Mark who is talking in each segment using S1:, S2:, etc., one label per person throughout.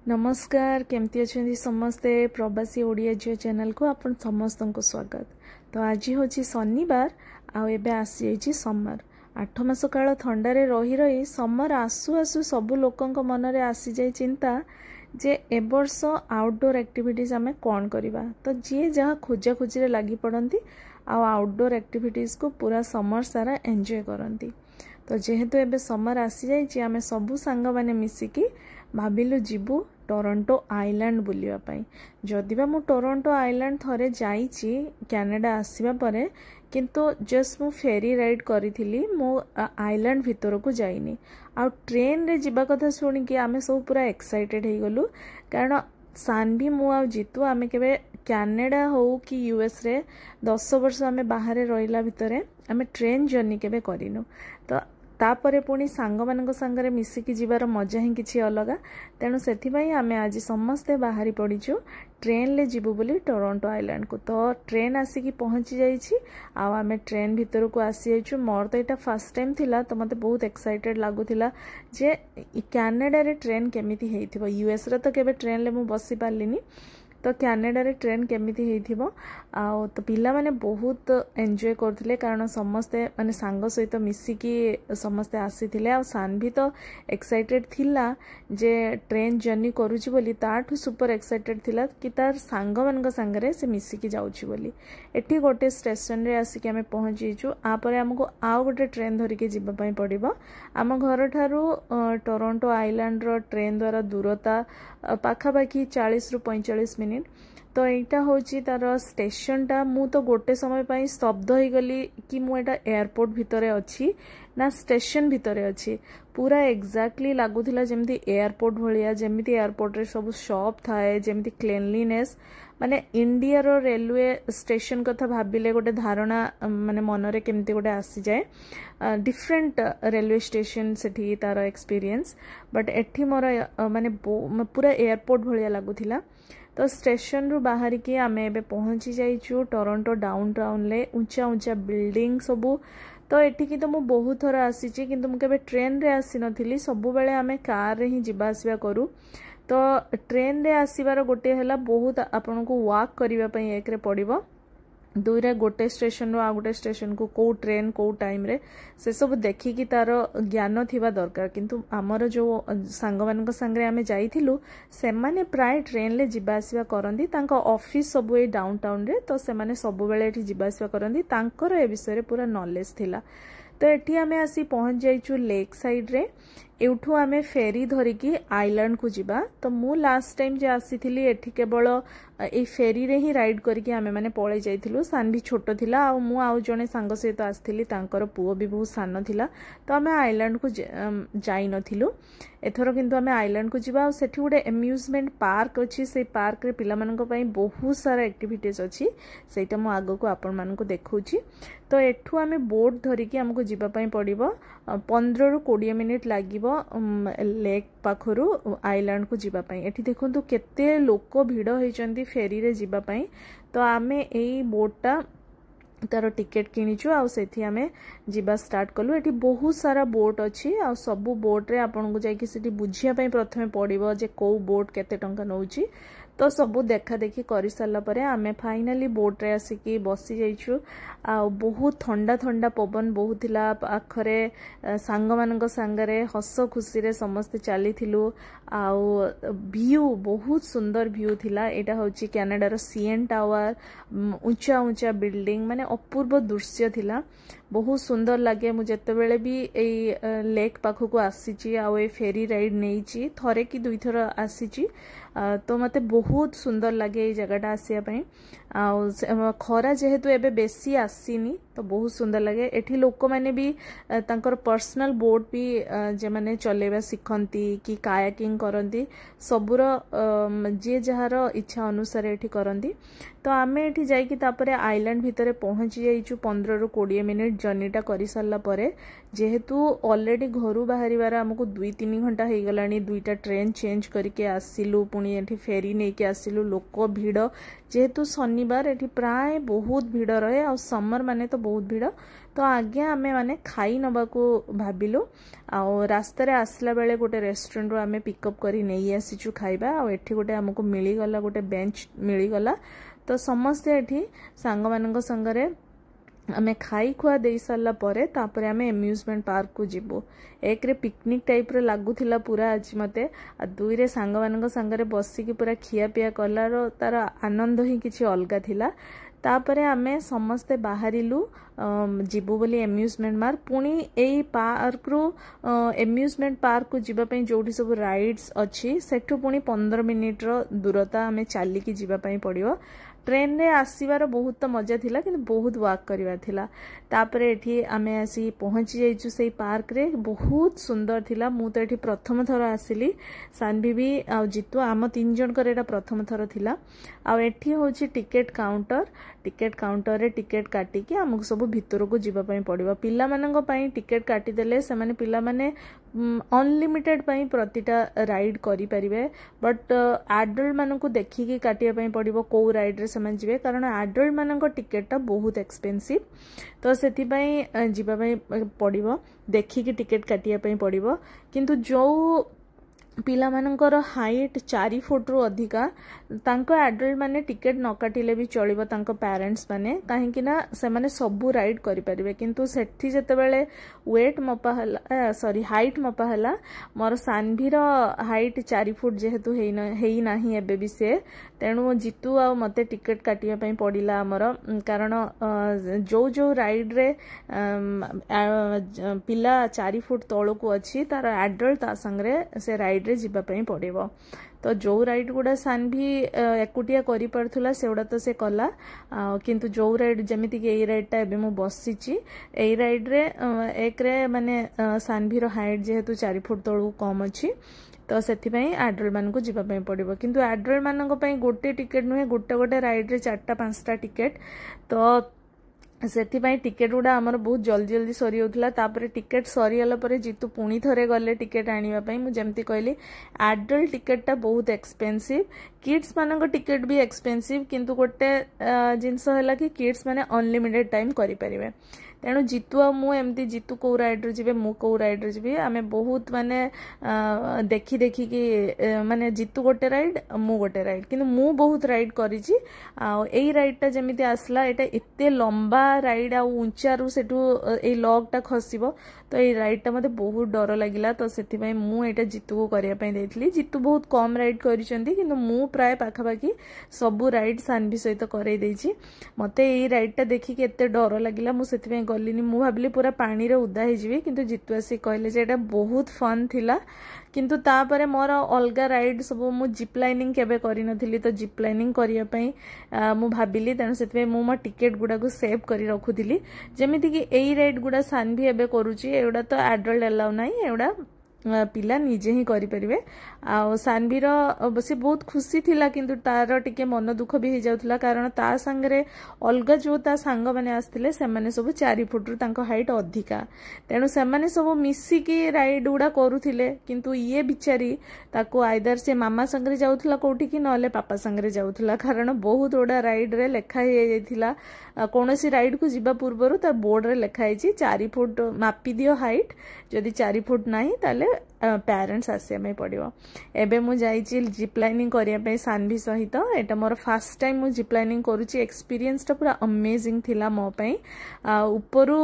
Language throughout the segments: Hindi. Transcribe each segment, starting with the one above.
S1: नमस्कार केमती अच्छा समस्ते प्रवासी ओडिया झील चैनल को आपण समस्त को स्वागत। तो आज हूँ शनिवार आबे आसी समर 8 मास काल थंडारे रही रही समर आसु आसु सबु लोकंक मन में आसी जाए चिंता जे ए वर्ष आउटडोर एक्टिविटीज आमे कौन करवा। तो जी जहाँ खोजा खोजी लगी पड़ती आउटडोर एक्टिविटीज को पूरा समर सारा एंजॉय करती। तो जेहेतु एबे समर आसी जाइए आमे सबु सांग माने मिसिकी भाविलु जीवु टोरंटो आइलैंड बुलिया पाई। जदिबा मु टोरंटो आइलैंड थरे जाइछि कनाडा आसीबा परे, किंतु जस्ट मु फेरी राइड करिथिली, मु आइलैंड भितर को जाइनी। आ ट्रेन रे जिबा कथा सुनी कि आमे सब पूरा एक्साइटेड हे गलु, कारण सानभी मु आ जीतु आमे केबे कनाडा हो कि यूएस रे 10 वर्ष आमे बाहर रहिला भितरे आमे ट्रेन जर्नी केबे करिनु। तो तापरे पुणी सांग मानक संगरे मिसिकी जीवार मजा ही किछि अलगा। तेणु सेथिबाई आमे आज समस्ते बाहरी पड़ीचु ट्रेन ले जीवु बोली टोरंटो आइलैंड को। तो ट्रेन आसिकी पहुंची जाइछि आ आमे ट्रेन भितर को आसी जाइछु। मोर तो एटा फर्स्ट टाइम थिला, तो मते बहुत एक्साइटेड लागुथिला जे कनाडा रे ट्रेन केमिति हेइथिबो। यूएस रे तो केबे ट्रेन ले मु बसी पालिनी, तो कनाडा रे ट्रेन केमिति हेइथिबो। आ तो पिला माने बहुत एंजॉय करथिले, कारण समस्ते माने सांग सहित मिसिकी समस्ते आसीथिले। आ सान भी तो एक्साइटेड थिला जे ट्रेन जर्नी करूची बोली, ताठु सुपर एक्साइटेड थिला कि तार सांग मानक संगरे से मिसिकी जाउची बोली। एठी गोटे स्टेशन रे आसिकी आमे पहुंचीचु। आ परे हमको आउ गोटे ट्रेन धरिके जिबा पई पड़िबो। आम घर ठारू टोरंटो आइलैंड रो ट्रेन द्वारा दूरता पाखापाखि 40 रु 45 मिनिट। तो यहाँ हूँ तार स्टेशन टा, मु तो गोटे समय पाई स्तब्ध हो गली कि मु एटा एयरपोर्ट भितर अच्छी ना स्टेशन भितर अच्छी। पूरा एक्जाक्टली लगुला जमी एयरपोर्ट भाया, जमी एयरपोर्ट रे सब शॉप थाए, जमी क्लीनलीनेस, माने इंडिया रो रेलवे स्टेशन कथा भाविले गोटे धारणा माने मनरे केमती गोटे आसी जाए। डिफरेंट रेलवे स्टेशन सेठी तार एक्सपीरियंस, बट एठी मोर माने पूरा एयरपोर्ट भाया लगुला। तो स्टेशन रु बाहर की आमे एबे पहुंची जाइछु टोरंटो डाउनटाउन ले। ऊंचा ऊंचा बिल्डिंग सबू। तो एठी की तो मु बहुत थोड़ा आसीची, किंतु मु केबे ट्रेन रे आसी नथिली, सबु बेले आमे कार रे ही जिबा आसीबा करू। तो ट्रेन रे आसीबार गोटे हला बहुत आपन को वॉक करिवा पई एक रे पड़िबो, दुई रे गोटे स्टेशन रो आ गोटे स्टेशन को को ट्रेन को टाइम रे से सब देखिकी तार ज्ञान थिबा दरकार। किंतु आमर जो सांग मानक संगरे आमे जाइथिलु से माने प्राय ट्रेन ले जिबा आसीबा करंदी। तांको ऑफिस सब ए डाउनटाउन रे, तो से माने सब बेले एठी जिबा आसीबा करंदी, तांकर ए विषय रे पूरा नॉलेज थिला। तो एठी आमे आसी पहुंच जाइछु लेक साइड रे। एठू आमे फेरी धरिकी आइलैंड को जिबा। तो मु लास्ट टाइम जे आसीथिली एठी केवल ए फेरी रे ही राइड करके आमे माने पळे जाइथिलु। सान भी छोटो थिला, आ मु आउ जने सांग सहित आस्थिली, तांकर पुओ भी बहुत सान थिला। तो आमे आइलैंड को जाई नथिलु। एथरो किंतु आमे आइलैंड को जिबा। आ सेठी गोटे एम्यूजमेंट पार्क अछि, से पार्क रे पिला मानक पई बहुत सारा एक्टिविटीज अछि, सेटा मु आगो को आपण मानक देखौछि। तो एठू आमे बोट धरिकी हमको जिबा पई पड़िबो। 15 रु 20 मिनिट लागिबो लेक पाखरु आइलैंड को जिबा पई। एठी देखंतु केते लोक भिड़ होइचंती फेरी रे जिबा पई। तो आमे एई बोटटा तार टिकेट किनिचु, आ सेठी आमे जिबा स्टार्ट कलु। एठी बहुत सारा बोट अछि, आ सबु बोट रे आपन को जाई कि सेठी बुझिया पई प्रथमे पड़िबो जे को बोट केते टंका नउची। तो सबू देखा देखी कर सारा परे आमे फाइनाली बोट रे आसिकी बसी जाइछु। आ बहुत ठंडा ठंडा पवन बहुथिला पाखरे, सांग मानक संगरे हस खुशी रे समस्त चलीथिलु। आ व्यू बहुत सुंदर व्यू थिला। एटा होची कनाडा रो सीएन टावर, ऊंचा ऊंचा बिल्डिंग, माने अपूर्व दृश्य थिला। बहुत सुंदर लगे। मु जते बेले भी ए लेक पाखो को आसीची, आ ए फेरी राइड नेइची, थरे की दुई थर आसीची। तो मते बहुत सुंदर लगे ये जगहटा आसिया पई। आ खरा जेहेतु एबे बेसी आसीनी, तो बहुत सुंदर लगे। एठी लोक माने भी तांकर पर्सनल बोट भी जे माने चलेबा सिखंती कि कायाकिंग करंती, सबुर जे जहार इच्छा अनुसार एठी करंती। तो आमे एठी जाई कि तापरे आइलैंड भितरे पहुंची जाइछु 15 रु 20 मिनिट जर्नीटा कर सारा पर जेहेतु ऑलरेडी घर बाहर आमको 2-3 घंटा हो गला 2टा ट्रेन चेंज करके आसिलु पुणी एठी फेरी नहीं के आसिलु लोक भिड़ जेहेतु शनिवार एठी प्राय बहुत भिड़ रहे आ समर माने तो बहुत भिड़ तो आगे आमे माने खाई नबा को भाबिलु आ रास्ता रे आसला बेले गोटे रेस्टोरेंट रो आमे पिकअप करी नहीं आसीचु खाइबा आ एठी गोटे हमको मिली गला गोटे बेंच मिली गला तो समस्ते एठी सांग मानक संगरे आमे खाई खुआ दे सारा पर तापर आमे एम्यूजमेंट पार्क को जीवु एक रे पिकनिक टाइप रे लागुथिला पूरा आज मते आ दुई रे सांग मानक संगरे बसिकी पूरा खिया पिया कलार तार आनंद ही किछि अलगा थिला तापरे आमे समस्ते बाहरिलु जीवु बोली एम्यूजमेंट पार्क पुणी एई पार्क रो एम्यूजमेंट पार्क को जीवा पई जोठी सब राइड्स अछि सेठु पुणी 15 मिनिट रो दूरता आमे चालिकी जीवा पई पड़ियो ट्रेन रे आसीबार बहुत मजा थिला किंतु बहुत वॉक करिवार थिला तापरे एठी आमे आसी पहुंची जाइछु सेई पार्क रे बहुत सुंदर थिला मु तो एठी प्रथम थर आसिली सानवी भी आ जितु आम 3 जन कर एटा प्रथम थर थिला आ एठी होची टिकट काउंटर रे टिकट काटी के हमको सब भितर को जीवा पई पड़िबो पिला मानक पई टिकट काटी देले से माने पिला माने अनलिमिटेड पई प्रतिटा राइड करि परिबे बट एडल्ट मानक देखि के काटिया पई पड़िबो को राइड रे समान जीवे कारण एडल्ट मानक टिकट बहुत एक्सपेंसिव तो सेति पई जीवा पई पड़िबो देखि के टिकट काटिया पई पड़िबो किंतु जो पिला मानकर हाइट 4 फुट रु अधिका तांको एडल्ट माने टिकेट न काटिले भी चलिबो तांको पेरेंट्स माने काहे कि ना से माने सबु राइड करि परिबे किंतु सेठी जते बेले वेट मपा हला सॉरी हाइट मपा हला मोर सानभीर हाइट 4 फुट जेहेतु हेई नाही एबे भी से तेणु जितु आ मते टिकेट काटिया पई पडिला हमर कारण जो राइड रे पिला 4 फुट तळो को अछि तार एडल्ट ता संगरे से राइड रे जीवा पई पड़िबो तो जो राइड गुडा सानभी एकुटिया करि परथुला सेउडा तो से कला किंतु जो राइड जेमिति कि एई राइड टा एबे मु बसिची एई राइड रे एक रे माने सानभीर हाइट जेहेतु 4 फुट तळु कम अछि तो सेति पई एडल्ट मान को जीवा पई पड़िबो किंतु एडल्ट मानक पई गोटे टिकेट नुहे गोटे राइड रे 4-5टा टिकेट तो सेति पई टिकेट गुडा हमर बहुत जल्दी सरी होतला तापरे टिकेट सरी हला परे जितु पुणी थरे गले टिकेट आनिबा पई मु जेमति कहली एडल्ट टिकेट टा बहुत एक्सपेंसिव किड्स मानक टिकेट भी एक्सपेंसिव किंतु गोटे जिंस हला कि किड्स माने अनलिमिटेड टाइम करि परिबे तेणु जितु आ मु एमती जितु को राइड रे जीवे मु को राइड रे जीवे आमे बहुत माने देखि कि माने जितु गोटे राइड मु गोटे राइड किंतु मु बहुत राइड करिछि आ एई राइड टा जेमिति आसला एटा एते लंबा राइड आ ऊंचा रु सेटु एई लॉग टा खसिबो तो एई राइड टा मते बहुत डर लागिला तो सेति पई मु एटा जितु को करिया पई देइथली जितु बहुत कम राइड करिसेंती किंतु मु प्राय पाखा पाखी सब राइड सानभी सहित करई देइछि मते एई राइड टा देखि के एते डर लागिला मु सेति पई गलिनी मु भाबली पूरा पानी रे उदा हे जिवे किंतु जितु आसी कहले जे एटा बहुत फन थिला किंतु तापरे मोर अलगा राइड सब मु जिप लाइनिंग केबे करि नथिली तो जिप लाइनिंग करिया पई मु भाबिली तेन सेति पई मु म टिकेट गुडा को सेव करि रखुथिली जेमिति कि एई राइड गुडा सानभी एबे करूची एउडा तो एडल्ट अलाउ नाही एउडा पिला निजे ही करि परिबे आ सानभीर बसी बहुत खुशी थिला किंतु तार टिके मन दुख भी हो जाउथला कारण ता संगरे अलगा जो ता सांग माने आस्थिले से माने सब 4 फुट रु तांको हाइट अधिका तेनु से माने सब मिसी की राइड उडा करूथिले किंतु ये बिचारी ताको आइदर से मामा संगरे जाउथला कोठी कि नले पापा संगरे जाउथला कारण बहुत ओडा राइड रे लेखा हे जाइथिला कोनोसी राइड को जिबा पूर्वरु तार बोर्ड रे लेखा हेची 4 फुट मापी दियो हाइट जदि 4 फुट नाही ताले पेरेंट्स आसे में पड़िबो एबे मु जाईची जिप लाइनिंग करिया पे सानभी सहित एटा मोर फर्स्ट टाइम मु जिप लाइनिंग करूची एक्सपीरियंस टा पूरा अमेजिंग थिला मो पई ऊपरु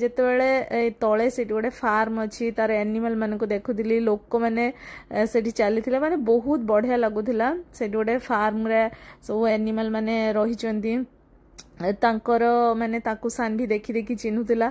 S1: जेते बेले तळे सेटी गोटे फार्म अछि तार एनिमल मन को देखुदिली लोक माने सेटी चलीथिले माने बहुत बढ़िया लागुथिला सेटी गोटे फार्म रे सब एनिमल माने रही चंदी तांकर माने ताकू सानभी देखि देखि चिन्हुतिला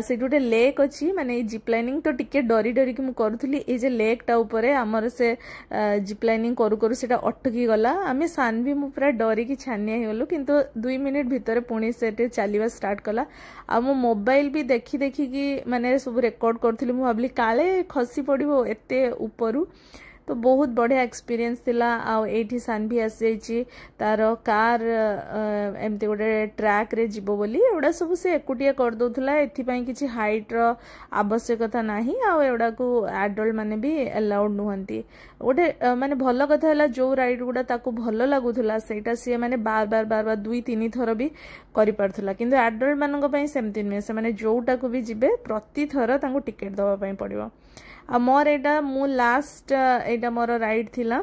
S1: से गोटे लेक अछि माने जिप लाइनिंग तो टिके डरी डरी कि मु करूथली ए जे लेक टा ऊपरे हमर से जिप लाइनिंग करू करू सेटा अटकी गला आमे सानभी मु पूरा डरी कि छानिया हे गलु किंतु 2 मिनिट भितरे पुणी सेटे चलीवा स्टार्ट कला आ मो मोबाइल भी देखि देखि कि माने सब रिकॉर्ड करथली मु भाबली काले खसी पड़िबो एते ऊपरू तो बहुत बढ़िया एक्सपीरियंस थिला। आ एठी सानभी आसी जाइची तार कार एमती गोटे ट्रैक रे जीवो बोली एवडा सब से एकुटिया कर दोथुला। एथि पई किछि हाइट रो आवश्यकता नाही आ एवडा को एडल्ट माने भी अलाउड नुहंती। गोटे माने भल कथा हला जो राइड गुडा ताकू भल लागुथुला सेटा से माने बार बार 2-3 थर भी करि पारथुला। किंतु एडल्ट मानक पई सेमति नुहे, से माने जोटा को भी जिबे प्रति थर तांको टिकेट दवा पई पड़िबो। आ मोर एटा मु लास्ट एटा मोर राइड थिला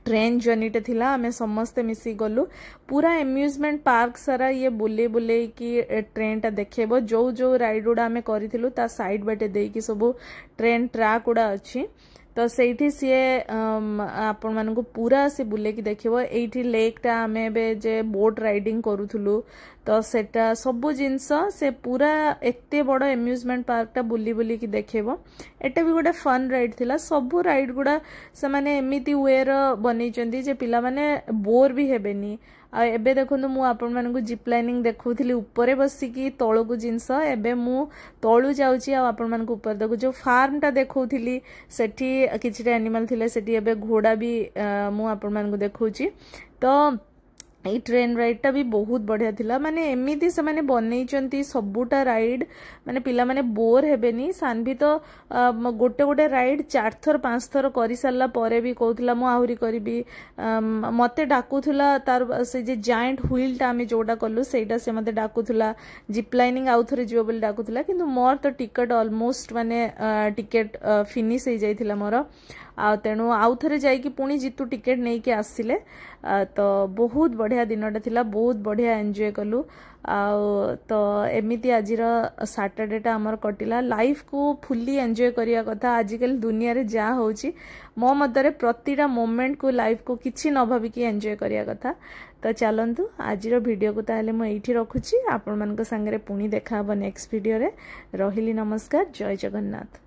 S1: ट्रेन जर्नीटे थिला। आमे समस्ते मिसी गलु पूरा एम्यूजमेंट पार्क सारा ये बुले बुले कि ट्रेन टा देखेबो। जो जो राइड गुडा आमे करिथिलु ता साइड बाटे देकी सब ट्रेन ट्रैक गुडा अछि तो सेठी सीए आपण मानकु पूरा से बुले की देखिबो। एठी लेक टा आमे बे जे बोट राइडिंग करूथुलु तो सेटा सबु जिंस से पूरा एते बड़ एम्यूजमेंट पार्क टा बुली बुली की देखिबो। एटा भी गोटे फन राइड थिला। सबु राइड गुडा से माने एमिति वेर बनै चंदी जे पिला माने बोर भी हेबेनी। आ एबे देखंतु मु आपण मानकु जिप लाइनिंग देखौथिली ऊपरे बसिकी तळकु जिंस, एबे मु तळु जाउची आ आपण मानकु ऊपर देखु। जो फार्म टा देखौथिली सेठी किछटा एनिमल थिले, सेठी एबे घोड़ा भी मु आपण मानकु देखौची। तो ये ट्रेन राइड टा भी बहुत बढ़िया थिला। माने एमिति से माने बनै चंती सबुटा राइड माने पिला माने बोर हेबेनी। सानभी तो गोटे गोटे राइड 4 थर 5 थर करि सारला परे भी कहउथला मु आहुरी करबी। मते डाकुथला तार से जे जायंट व्हील टा आमे जोडा कलु सेटा से मते डाकुथला। जिप लाइनिंग आउ थरे जिवो बोली डाकुथला, किंतु मोर तो टिकट ऑलमोस्ट माने टिकट फिनिश हो जाइथिला मोर। आ तेणु आउ थरे जाइकी पुणी जितु टिकेट नहीं के आसिले। तो बहुत बढ़िया दिनटा थिला, बहुत बढ़िया एंजॉय कलु। तो एमिति आजिर सैटरडेटा आमर कटिला। लाइफ को फुल्ली एंजॉय करिया कथा। आजिकल दुनिया रे जा होची मो मतरे प्रतिटा मोमेंट को लाइफ को किछि न भाबी की एंजॉय करिया कथा। तो चलंतु आजिर वीडियो को ताले मो एठी रखुची। आपण मानक संगे पुणी देखा हबो नेक्स्ट वीडियो रे। रहिली नमस्कार, जय जगन्नाथ।